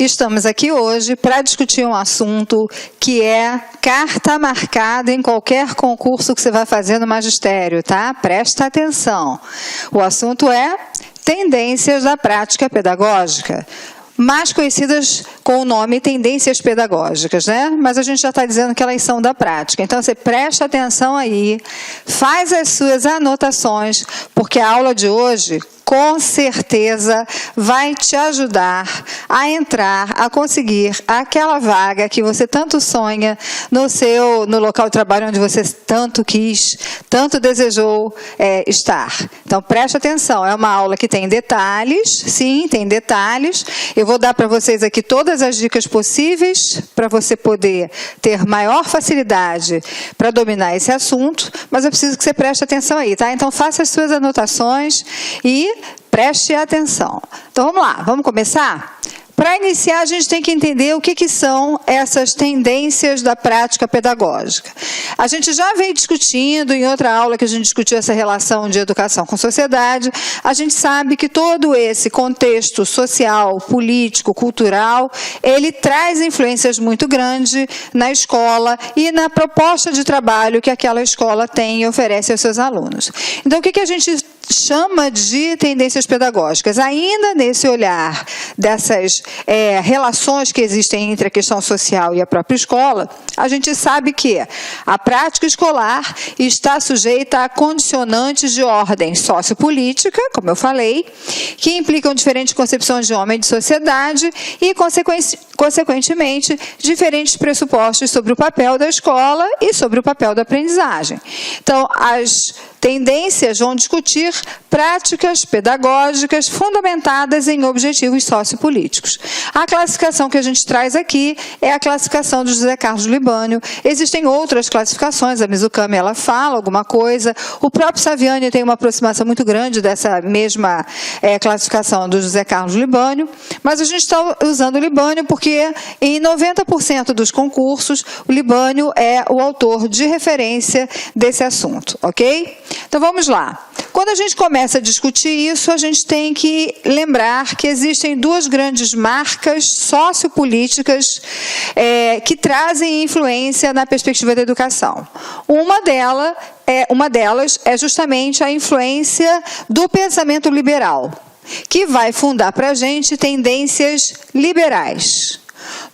Estamos aqui hoje para discutir um assunto que é carta marcada em qualquer concurso que você vai fazer no magistério, tá? Presta atenção. O assunto é tendências da prática pedagógica, mais conhecidas com o nome tendências pedagógicas, né? Mas a gente já está dizendo que elas são da prática. Então, você presta atenção aí, faz as suas anotações, porque a aula de hoje, com certeza, vai te ajudar a entrar, a conseguir aquela vaga que você tanto sonha no local de trabalho onde você tanto quis, tanto desejou estar. Então, preste atenção, é uma aula que tem detalhes, sim, tem detalhes. Eu vou dar para vocês aqui todas as dicas possíveis para você poder ter maior facilidade para dominar esse assunto, mas eu preciso que você preste atenção aí, tá? Então, faça as suas anotações e preste atenção. Então, vamos lá, vamos começar? Para iniciar, a gente tem que entender o que são essas tendências da prática pedagógica. A gente já veio discutindo, em outra aula que a gente discutiu essa relação de educação com sociedade, a gente sabe que todo esse contexto social, político, cultural, ele traz influências muito grandes na escola e na proposta de trabalho que aquela escola tem e oferece aos seus alunos. Então, o que a gente chama de tendências pedagógicas? Ainda nesse olhar dessas relações que existem entre a questão social e a própria escola, a gente sabe que a prática escolar está sujeita a condicionantes de ordem sociopolítica, como eu falei, que implicam diferentes concepções de homem e de sociedade e, consequentemente, diferentes pressupostos sobre o papel da escola e sobre o papel da aprendizagem. Então, as tendências vão discutir práticas pedagógicas fundamentadas em objetivos sociopolíticos. A classificação que a gente traz aqui é a classificação do José Carlos Libânio. Existem outras classificações, a Mizukami ela fala alguma coisa, o próprio Saviani tem uma aproximação muito grande dessa mesma classificação do José Carlos Libânio, mas a gente está usando o Libânio porque em 90% dos concursos o Libânio é o autor de referência desse assunto, ok? Então, vamos lá. Quando a gente começa a discutir isso, a gente tem que lembrar que existem duas grandes marcas sociopolíticas que trazem influência na perspectiva da educação. Uma delas é justamente a influência do pensamento liberal, que vai fundar para a gente tendências liberais.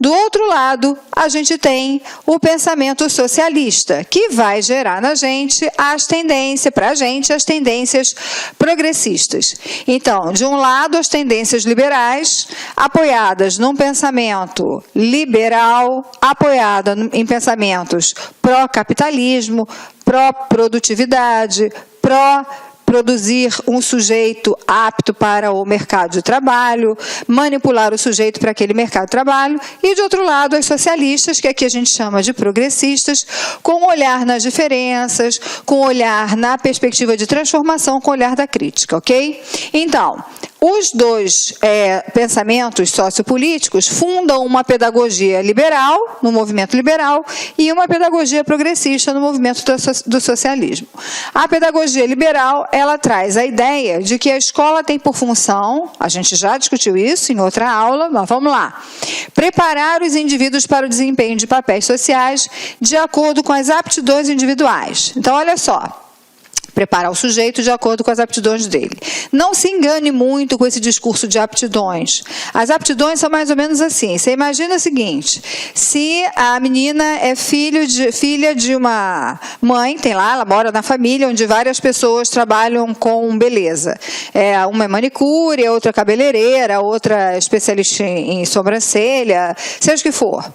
Do outro lado, a gente tem o pensamento socialista, que vai gerar na gente as tendências progressistas. Então, de um lado, as tendências liberais, apoiadas num pensamento liberal, apoiada em pensamentos pró-capitalismo, pró-produtividade, produzir um sujeito apto para o mercado de trabalho, manipular o sujeito para aquele mercado de trabalho, e, de outro lado, as socialistas, que aqui a gente chama de progressistas, com olhar nas diferenças, com olhar na perspectiva de transformação, com olhar da crítica, ok? Então, os dois pensamentos sociopolíticos fundam uma pedagogia liberal, no movimento liberal, e uma pedagogia progressista no movimento do socialismo. A pedagogia liberal, ela traz a ideia de que a escola tem por função, a gente já discutiu isso em outra aula, mas vamos lá, preparar os indivíduos para o desempenho de papéis sociais de acordo com as aptidões individuais. Então, olha só. Preparar o sujeito de acordo com as aptidões dele. Não se engane muito com esse discurso de aptidões. As aptidões são mais ou menos assim. Você imagina o seguinte, se a menina é filha de uma mãe, tem lá, ela mora na família, onde várias pessoas trabalham com beleza. Uma é manicure, outra cabeleireira, outra especialista em sobrancelha, seja o que for.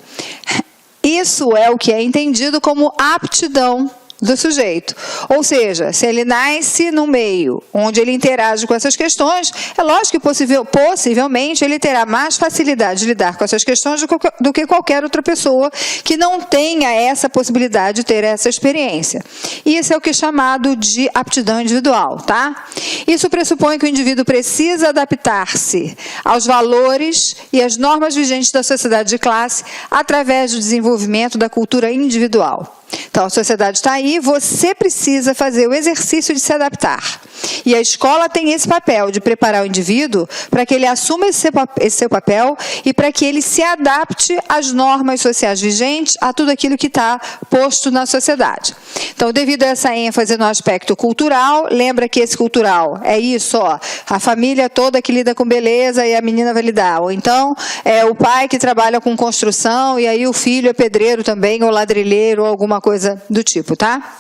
Isso é o que é entendido como aptidão do sujeito. Ou seja, se ele nasce no meio onde ele interage com essas questões, é lógico que possivelmente ele terá mais facilidade de lidar com essas questões do que qualquer outra pessoa que não tenha essa possibilidade de ter essa experiência. Isso é o que é chamado de aptidão individual, tá? Isso pressupõe que o indivíduo precisa adaptar-se aos valores e às normas vigentes da sociedade de classe através do desenvolvimento da cultura individual. Então, a sociedade está aí, você precisa fazer o exercício de se adaptar. E a escola tem esse papel de preparar o indivíduo para que ele assuma esse seu papel e para que ele se adapte às normas sociais vigentes, a tudo aquilo que está posto na sociedade. Então, devido a essa ênfase no aspecto cultural, lembra que esse cultural é isso, ó, a família toda que lida com beleza e a menina vai lidar. Ou então, é o pai que trabalha com construção e aí o filho é pedreiro também, ou ladrilheiro, ou alguma coisa do tipo, tá?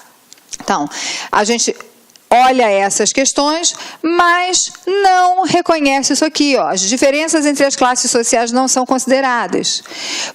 Então, a gente olha essas questões, mas não reconhece isso aqui, ó. As diferenças entre as classes sociais não são consideradas,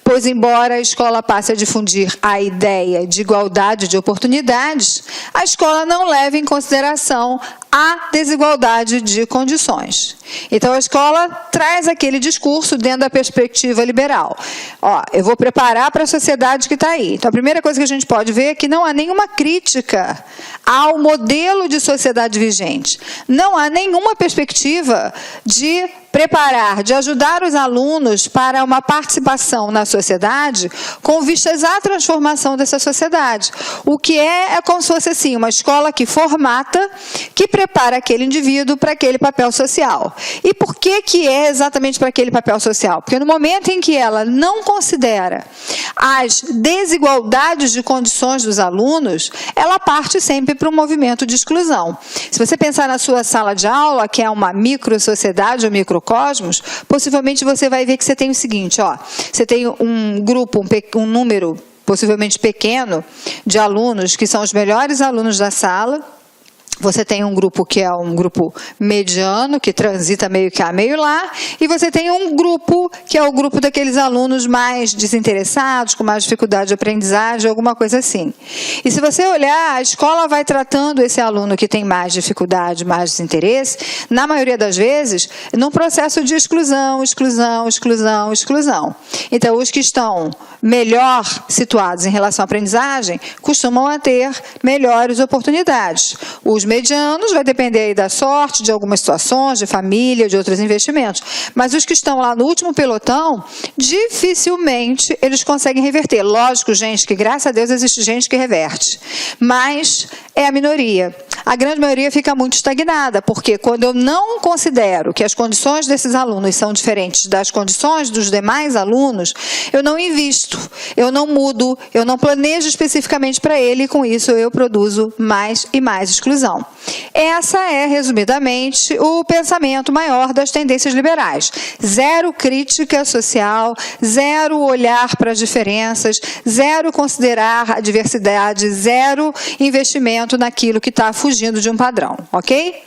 pois embora a escola passe a difundir a ideia de igualdade de oportunidades, a escola não leva em consideração a desigualdade de condições. Então, a escola traz aquele discurso dentro da perspectiva liberal. Ó, eu vou preparar para a sociedade que está aí. Então, a primeira coisa que a gente pode ver é que não há nenhuma crítica ao modelo de sociedade vigente. Não há nenhuma perspectiva de preparar, de ajudar os alunos para uma participação na sociedade com vistas à transformação dessa sociedade. O que é como se fosse assim, uma escola que formata, que prepara aquele indivíduo para aquele papel social. E por que é exatamente para aquele papel social? Porque no momento em que ela não considera as desigualdades de condições dos alunos, ela parte sempre para um movimento de exclusão. Se você pensar na sua sala de aula, que é uma micro-sociedade ou microcosmos, possivelmente você vai ver que você tem o seguinte, ó, você tem um grupo, um número possivelmente pequeno de alunos que são os melhores alunos da sala. Você tem um grupo que é um grupo mediano, que transita meio cá, meio lá, e você tem um grupo que é o grupo daqueles alunos mais desinteressados, com mais dificuldade de aprendizagem, alguma coisa assim. E se você olhar, a escola vai tratando esse aluno que tem mais dificuldade, mais desinteresse, na maioria das vezes, num processo de exclusão, exclusão, exclusão, exclusão. Então, os que estão melhor situados em relação à aprendizagem costumam ter melhores oportunidades. Os medianos vai depender aí da sorte, de algumas situações, de família, de outros investimentos. Mas os que estão lá no último pelotão, dificilmente eles conseguem reverter. Lógico, gente, que graças a Deus existe gente que reverte. Mas é a minoria. A grande maioria fica muito estagnada, porque quando eu não considero que as condições desses alunos são diferentes das condições dos demais alunos, eu não invisto, eu não mudo, eu não planejo especificamente para ele e com isso eu produzo mais e mais exclusão. Essa é, resumidamente, o pensamento maior das tendências liberais. Zero crítica social, zero olhar para as diferenças, zero considerar a diversidade, zero investimento naquilo que está fugindo de um padrão, ok?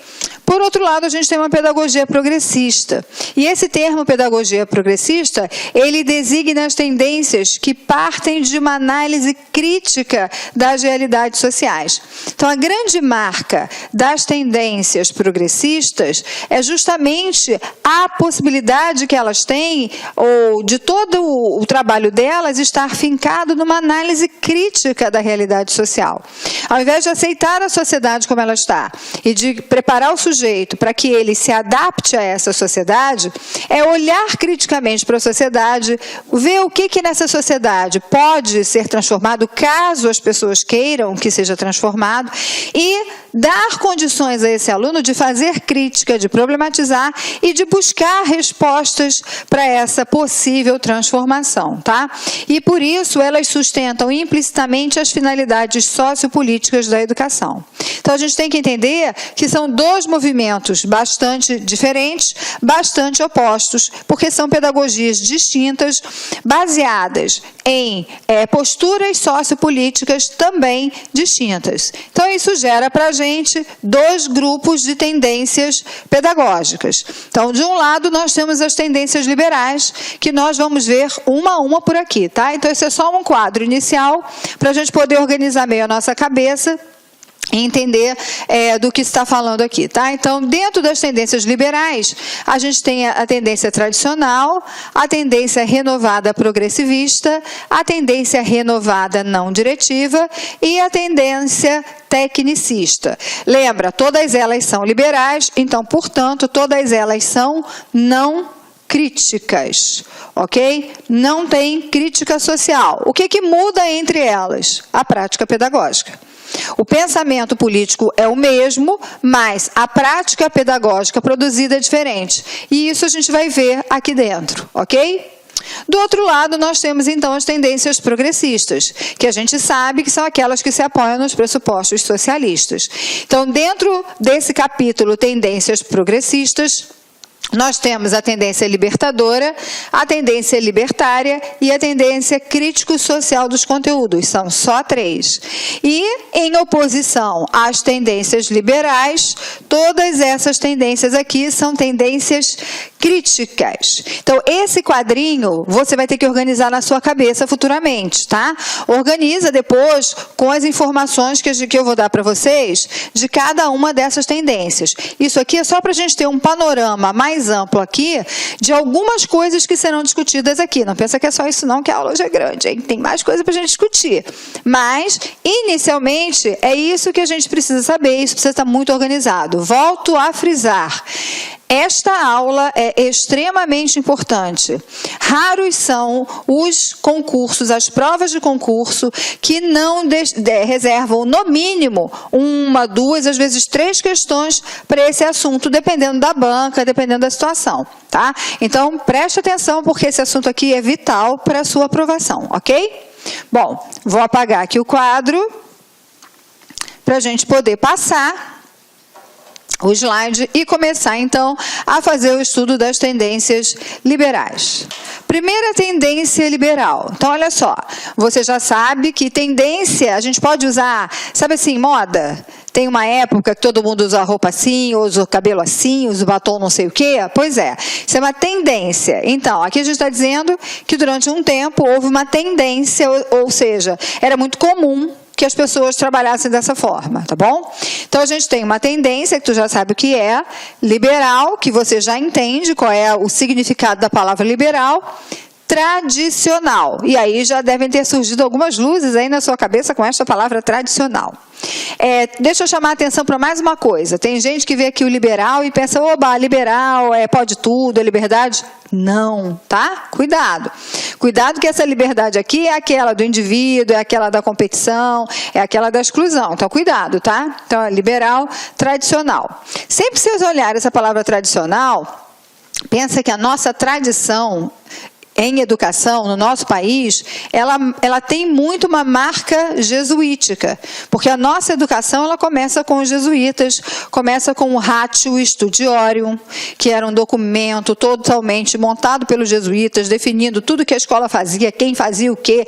Por outro lado, a gente tem uma pedagogia progressista. E esse termo pedagogia progressista, ele designa as tendências que partem de uma análise crítica das realidades sociais. Então, a grande marca das tendências progressistas é justamente a possibilidade que elas têm, ou de todo o trabalho delas, estar fincado numa análise crítica da realidade social. Ao invés de aceitar a sociedade como ela está e de preparar o sujeito para que ele se adapte a essa sociedade, é olhar criticamente para a sociedade, ver o que nessa sociedade pode ser transformado, caso as pessoas queiram que seja transformado, e dar condições a esse aluno de fazer crítica, de problematizar e de buscar respostas para essa possível transformação, tá? E por isso elas sustentam implicitamente as finalidades sociopolíticas da educação. Então a gente tem que entender que são dois movimentos bastante diferentes, bastante opostos, porque são pedagogias distintas, baseadas em posturas sociopolíticas também distintas. Então isso gera para a gente dois grupos de tendências pedagógicas. Então, de um lado, nós temos as tendências liberais, que nós vamos ver uma a uma por aqui, tá? Então, esse é só um quadro inicial para a gente poder organizar meio a nossa cabeça e entender do que está falando aqui, tá? Então, dentro das tendências liberais, a gente tem a tendência tradicional, a tendência renovada progressivista, a tendência renovada não diretiva e a tendência tecnicista. Lembra, todas elas são liberais, então, portanto, todas elas são não críticas, ok? Não tem crítica social. O que muda entre elas? A prática pedagógica. O pensamento político é o mesmo, mas a prática pedagógica produzida é diferente. E isso a gente vai ver aqui dentro, ok? Do outro lado, nós temos então as tendências progressistas, que a gente sabe que são aquelas que se apoiam nos pressupostos socialistas. Então, dentro desse capítulo Tendências Progressistas, nós temos a tendência libertadora, a tendência libertária e a tendência crítico-social dos conteúdos. São só 3. E, em oposição às tendências liberais, todas essas tendências aqui são tendências críticas. Então, esse quadrinho você vai ter que organizar na sua cabeça futuramente, tá? Organiza depois com as informações que eu vou dar para vocês de cada uma dessas tendências. Isso aqui é só para a gente ter um panorama mais amplo aqui de algumas coisas que serão discutidas aqui. Não pensa que é só isso não, que a aula já é grande, hein? Tem mais coisa para a gente discutir. Mas, inicialmente, é isso que a gente precisa saber, isso precisa estar muito organizado. Volto a frisar. Esta aula é extremamente importante. Raros são os concursos, as provas de concurso, que não reservam, no mínimo, 1, 2, às vezes 3 questões para esse assunto, dependendo da banca, dependendo da situação, tá? Então, preste atenção, porque esse assunto aqui é vital para a sua aprovação, ok? Bom, vou apagar aqui o quadro para a gente poder passar o slide e começar, então, a fazer o estudo das tendências liberais. Primeira tendência liberal. Então, olha só, você já sabe que tendência, a gente pode usar, sabe assim, moda? Tem uma época que todo mundo usa a roupa assim, usa o cabelo assim, usa o batom não sei o quê. Pois é, isso é uma tendência. Então, aqui a gente está dizendo que durante um tempo houve uma tendência, ou seja, era muito comum que as pessoas trabalhassem dessa forma, tá bom? Então, a gente tem uma tendência, que tu já sabe o que é, liberal, que você já entende qual é o significado da palavra liberal, tradicional. E aí já devem ter surgido algumas luzes aí na sua cabeça com esta palavra tradicional. Deixa eu chamar a atenção para mais uma coisa. Tem gente que vê aqui o liberal e pensa, oba, liberal, pode tudo, é liberdade. Não, tá? Cuidado. Cuidado que essa liberdade aqui é aquela do indivíduo, é aquela da competição, é aquela da exclusão. Então, cuidado, tá? Então, é liberal, tradicional. Sempre que vocês olharem essa palavra tradicional, pensa que a nossa tradição em educação, no nosso país, ela tem muito uma marca jesuítica, porque a nossa educação ela começa com os jesuítas, começa com o Ratio Studiorum, que era um documento totalmente montado pelos jesuítas, definindo tudo que a escola fazia, quem fazia o quê,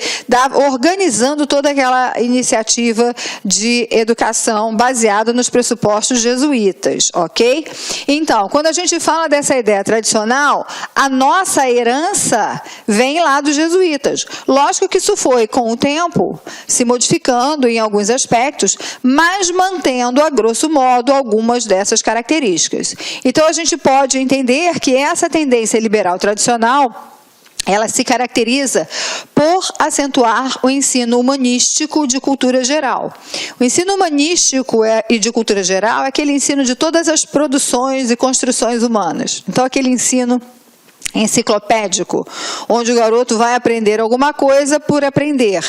organizando toda aquela iniciativa de educação baseada nos pressupostos jesuítas, ok? Então, quando a gente fala dessa ideia tradicional, a nossa herança vem lá dos jesuítas. Lógico que isso foi, com o tempo, se modificando em alguns aspectos, mas mantendo, a grosso modo, algumas dessas características. Então, a gente pode entender que essa tendência liberal tradicional, ela se caracteriza por acentuar o ensino humanístico de cultura geral. O ensino humanístico e de cultura geral é aquele ensino de todas as produções e construções humanas. Então, aquele ensino enciclopédico, onde o garoto vai aprender alguma coisa por aprender.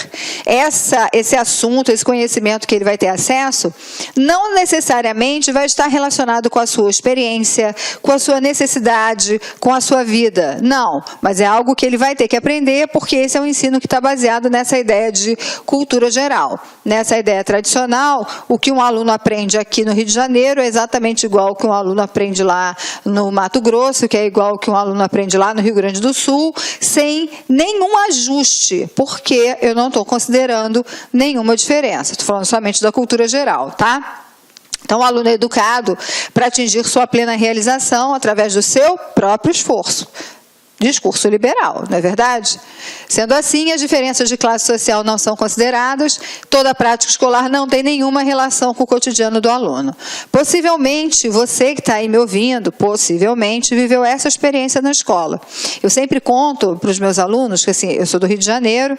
Esse assunto, esse conhecimento que ele vai ter acesso, não necessariamente vai estar relacionado com a sua experiência, com a sua necessidade, com a sua vida. Não, mas é algo que ele vai ter que aprender, porque esse é um ensino que está baseado nessa ideia de cultura geral. Nessa ideia tradicional, o que um aluno aprende aqui no Rio de Janeiro é exatamente igual ao que um aluno aprende lá no Mato Grosso, que é igual ao que um aluno aprende lá no Rio Grande do Sul, sem nenhum ajuste, porque eu não estou considerando nenhuma diferença. Estou falando somente da cultura geral, tá? Então, o aluno é educado para atingir sua plena realização através do seu próprio esforço. Discurso liberal, não é verdade? Sendo assim, as diferenças de classe social não são consideradas, toda a prática escolar não tem nenhuma relação com o cotidiano do aluno. Possivelmente, você que está aí me ouvindo, possivelmente viveu essa experiência na escola. Eu sempre conto para os meus alunos que, assim, eu sou do Rio de Janeiro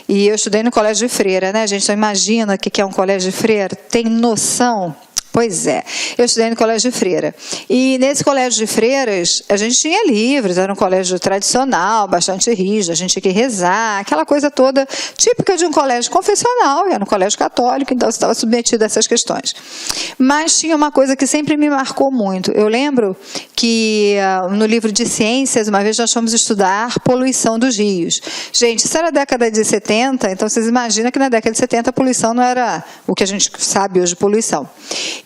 e eu estudei no colégio de freira, né, gente? Então, imagina o que é um colégio de freira. Tem noção Pois é, eu estudei no colégio de freira, e nesse colégio de freiras a gente tinha livros, era um colégio tradicional, bastante rígido, a gente tinha que rezar, aquela coisa toda típica de um colégio confessional, era um colégio católico, então você estava submetido a essas questões. Mas tinha uma coisa que sempre me marcou muito, eu lembro que no livro de ciências, uma vez nós fomos estudar poluição dos rios. Gente, isso era a década de 70, então vocês imaginam que na década de 70 a poluição não era o que a gente sabe hoje de poluição.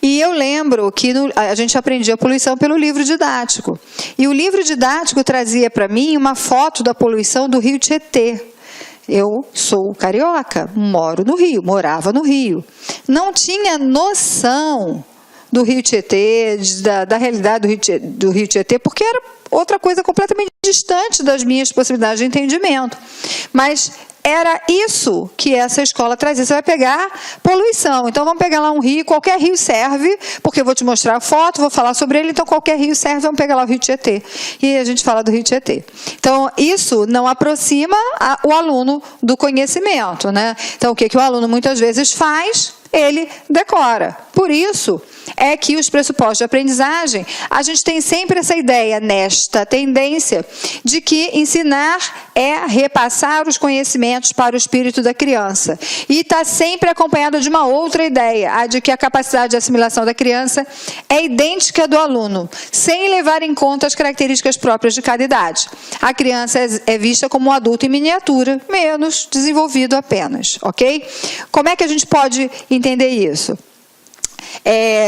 E eu lembro que a gente aprendia a poluição pelo livro didático. E o livro didático trazia para mim uma foto da poluição do rio Tietê. Eu sou carioca, moro no Rio, morava no Rio. Não tinha noção do rio Tietê, da realidade do rio Tietê, porque era outra coisa completamente distante das minhas possibilidades de entendimento. Mas era isso que essa escola trazia. Você vai pegar poluição. Então, vamos pegar lá um rio, qualquer rio serve, porque eu vou te mostrar a foto, vou falar sobre ele, então qualquer rio serve, vamos pegar lá o rio Tietê. E a gente fala do rio Tietê. Então, isso não aproxima o aluno do conhecimento, né? Então, o que o aluno muitas vezes faz? Ele decora. Por isso é que os pressupostos de aprendizagem, a gente tem sempre essa ideia, nesta tendência, de que ensinar é repassar os conhecimentos para o espírito da criança. E está sempre acompanhada de uma outra ideia, a de que a capacidade de assimilação da criança é idêntica à do aluno, sem levar em conta as características próprias de cada idade. A criança é vista como um adulto em miniatura, menos desenvolvido apenas, ok? Como é que a gente pode entender isso?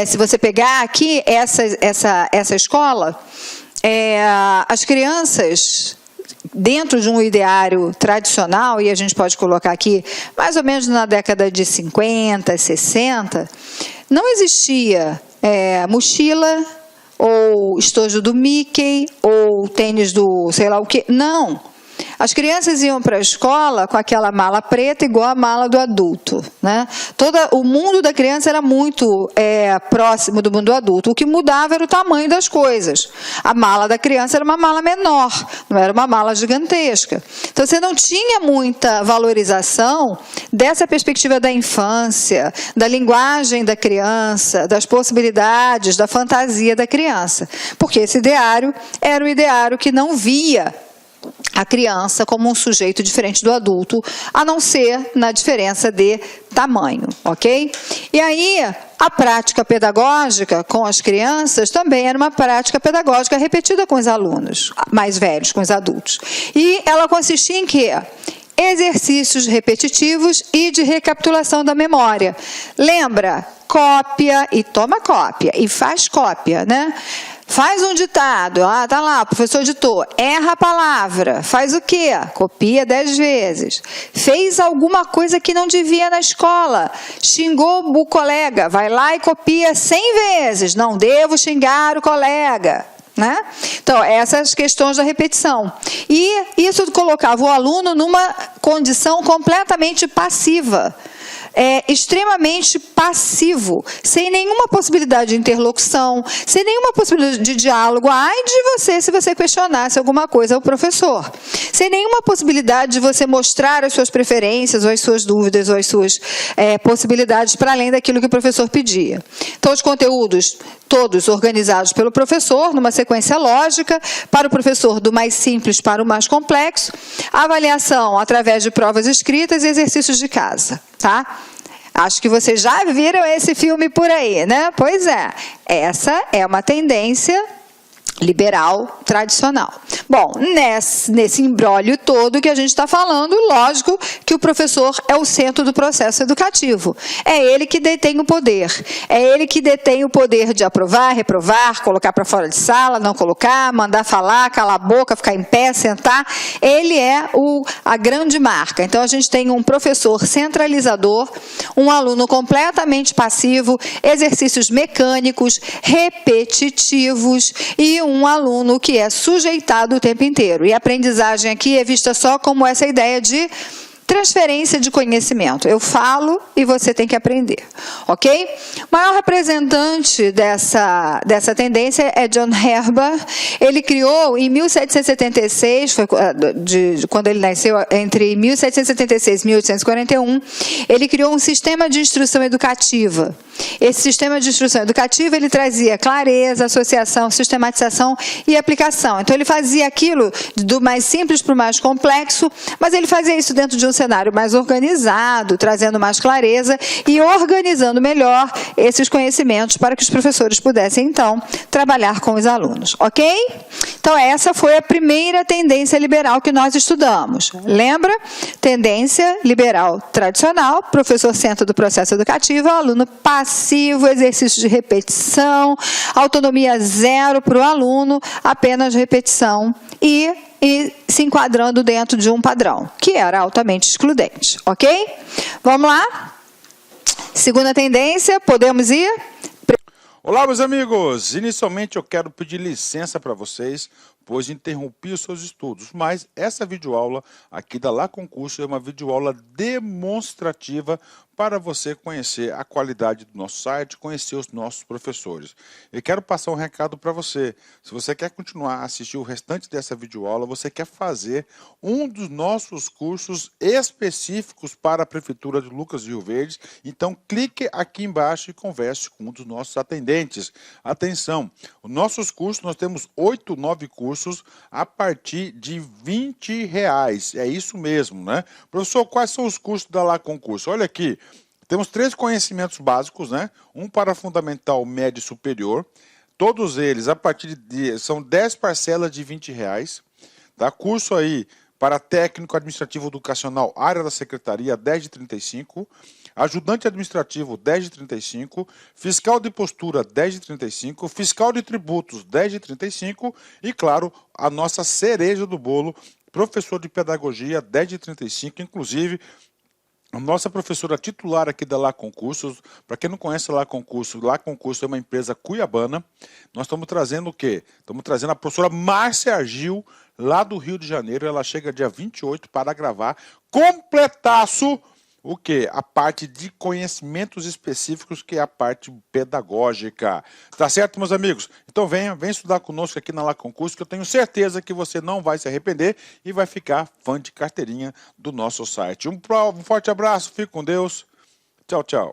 Se você pegar aqui essa escola, as crianças, dentro de um ideário tradicional, e a gente pode colocar aqui, mais ou menos na década de 50, 60, não existia mochila, ou estojo do Mickey, ou tênis do sei lá o quê. Não. As crianças iam para a escola com aquela mala preta igual a mala do adulto, né? O mundo da criança era muito próximo do mundo adulto. O que mudava era o tamanho das coisas. A mala da criança era uma mala menor, não era uma mala gigantesca. Então, você não tinha muita valorização dessa perspectiva da infância, da linguagem da criança, das possibilidades, da fantasia da criança. Porque esse ideário era um ideário que não via a criança como um sujeito diferente do adulto, a não ser na diferença de tamanho, ok? E aí, a prática pedagógica com as crianças também era uma prática pedagógica repetida com os alunos mais velhos, com os adultos. E ela consistia em quê? Exercícios repetitivos e de recapitulação da memória. Lembra? Cópia e toma cópia e faz cópia, né? Faz um ditado, tá lá, o professor ditou, erra a palavra, faz o quê? Copia 10 vezes. Fez alguma coisa que não devia na escola, xingou o colega, vai lá e copia 100 vezes, não devo xingar o colega. Né? Então, essas questões da repetição. E isso colocava o aluno numa condição completamente passiva. Extremamente passivo, sem nenhuma possibilidade de interlocução, sem nenhuma possibilidade de diálogo. Ai de você se você questionasse alguma coisa ao professor. Sem nenhuma possibilidade de você mostrar as suas preferências, ou as suas dúvidas, ou as suas possibilidades para além daquilo que o professor pedia. Então, os conteúdos todos organizados pelo professor, numa sequência lógica, para o professor do mais simples para o mais complexo, avaliação através de provas escritas e exercícios de casa, tá? Acho que vocês já viram esse filme por aí, né? Pois é, essa é uma tendência liberal tradicional. Bom, nesse imbróglio todo que a gente está falando, lógico que o professor é o centro do processo educativo. É ele que detém o poder. É ele que detém o poder de aprovar, reprovar, colocar para fora de sala, não colocar, mandar falar, calar a boca, ficar em pé, sentar. Ele é a grande marca. Então, a gente tem um professor centralizador, um aluno completamente passivo, exercícios mecânicos, repetitivos e um aluno que é sujeitado o tempo inteiro. E a aprendizagem aqui é vista só como essa ideia de transferência de conhecimento. Eu falo e você tem que aprender, ok? O maior representante dessa tendência é John Herbert. Ele criou em 1776, foi quando ele nasceu, entre 1776 e 1841, ele criou um sistema de instrução educativa. Esse sistema de instrução educativa, ele trazia clareza, associação, sistematização e aplicação. Então, ele fazia aquilo do mais simples para o mais complexo, mas ele fazia isso dentro de um cenário mais organizado, trazendo mais clareza e organizando melhor esses conhecimentos para que os professores pudessem, então, trabalhar com os alunos, ok? Então, essa foi a primeira tendência liberal que nós estudamos. Lembra? Tendência liberal tradicional, professor centro do processo educativo, aluno passivo, exercício de repetição, autonomia zero para o aluno, apenas repetição e se enquadrando dentro de um padrão, que era altamente excludente, ok? Vamos lá? Segunda tendência, podemos ir? Olá, meus amigos! Inicialmente eu quero pedir licença para vocês, pois interrompi os seus estudos, mas essa videoaula aqui da Lá Concurso é uma videoaula demonstrativa para você conhecer a qualidade do nosso site, conhecer os nossos professores. Eu quero passar um recado para você. Se você quer continuar a assistir o restante dessa videoaula, você quer fazer um dos nossos cursos específicos para a Prefeitura de Lucas do Rio Verde, então clique aqui embaixo e converse com um dos nossos atendentes. Atenção, os nossos cursos, nós temos 8, 9 cursos a partir de R$20. É isso mesmo, né? Professor, quais são os cursos da Lá Concurso? Olha aqui. Temos 3 conhecimentos básicos, né? Um para fundamental, médio e superior. Todos eles, a partir de... são 10 parcelas de R$20. Tá? Curso aí para técnico administrativo educacional, área da secretaria, 10 de 35. Ajudante administrativo, 10 de 35. Fiscal de postura, 10 de 35. Fiscal de tributos, 10 de 35. E, claro, a nossa cereja do bolo, professor de pedagogia, 10 de 35. Inclusive, a nossa professora titular aqui da Lá Concursos, para quem não conhece a Lá Concurso é uma empresa cuiabana. Nós estamos trazendo o quê? Estamos trazendo a professora Márcia Argil, lá do Rio de Janeiro. Ela chega dia 28 para gravar completaço o quê? A parte de conhecimentos específicos, que é a parte pedagógica. Tá certo, meus amigos? Então vem estudar conosco aqui na Lá Concurso, que eu tenho certeza que você não vai se arrepender e vai ficar fã de carteirinha do nosso site. Um forte abraço, fique com Deus. Tchau, tchau.